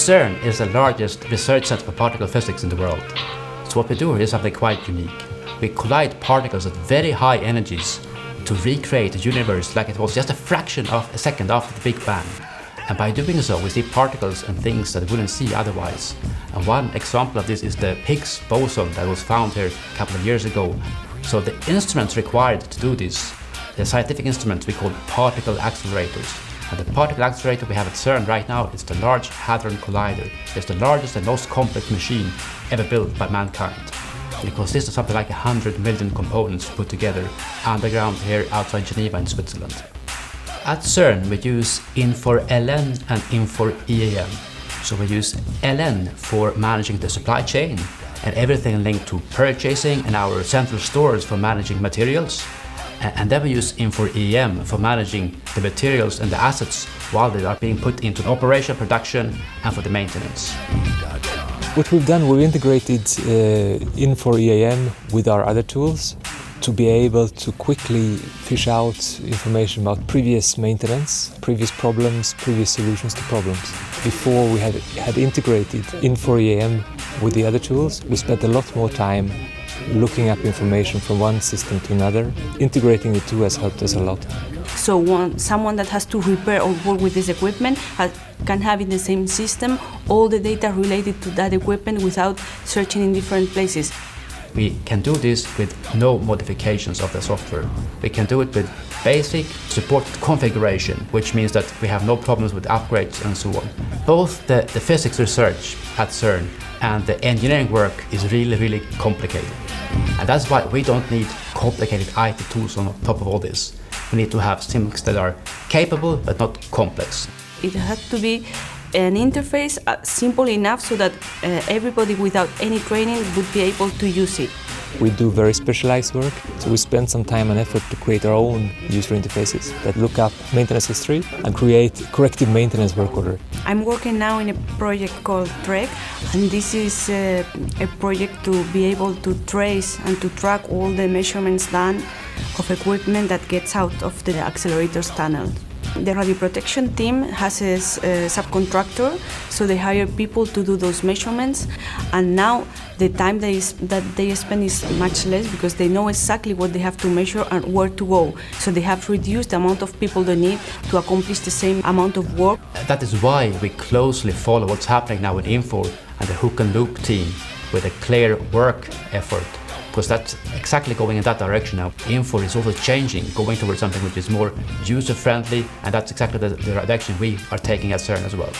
CERN is the largest research center for particle physics in the world. So what we do here is something quite unique. We collide particles at very high energies to recreate the universe like it was just a fraction of a second after the Big Bang. And by doing so, we see particles and things that we wouldn't see otherwise. And one example of this is the Higgs boson that was found here a couple of years ago. So the instruments required to do this, the scientific instruments we call particle accelerators. And the particle accelerator we have at CERN right now is the Large Hadron Collider. It's the largest and most complex machine ever built by mankind. And it consists of something like 100 million components put together underground here outside Geneva in Switzerland. At CERN we use Infor LN and Infor EAM. So we use LN for managing the supply chain and everything linked to purchasing and our central stores for managing materials. And then we use Infor EAM for managing the materials and the assets while they are being put into operation, production and for the maintenance. What we've done, we've integrated Infor EAM with our other tools to be able to quickly fish out information about previous maintenance, previous problems, previous solutions to problems. Before we had integrated Infor EAM with the other tools, we spent a lot more time looking up information from one system to another. Integrating the two has helped us a lot. So someone that has to repair or work with this equipment can have in the same system all the data related to that equipment without searching in different places. We can do this with no modifications of the software. We can do it with basic supported configuration, which means that we have no problems with upgrades and so on. Both the physics research at CERN and the engineering work is really complicated. And that's why we don't need complicated IT tools on top of all this. We need to have things that are capable but not complex. It has to be an interface simple enough so that everybody without any training would be able to use it. We do very specialized work, so we spend some time and effort to create our own user interfaces that look up maintenance history and create corrective maintenance work order. I'm working now in a project called TREC, and this is a project to be able to trace and to track all the measurements done of equipment that gets out of the accelerator's tunnel. The radio protection team has a subcontractor, so they hire people to do those measurements, and now the time that they spend is much less because they know exactly what they have to measure and where to go. So they have reduced the amount of people they need to accomplish the same amount of work. That is why we closely follow what's happening now with Infor and the hook and loop team with a clear work effort. Because that's exactly going in that direction now. Infor is also changing, going towards something which is more user-friendly, and that's exactly the direction we are taking at CERN as well.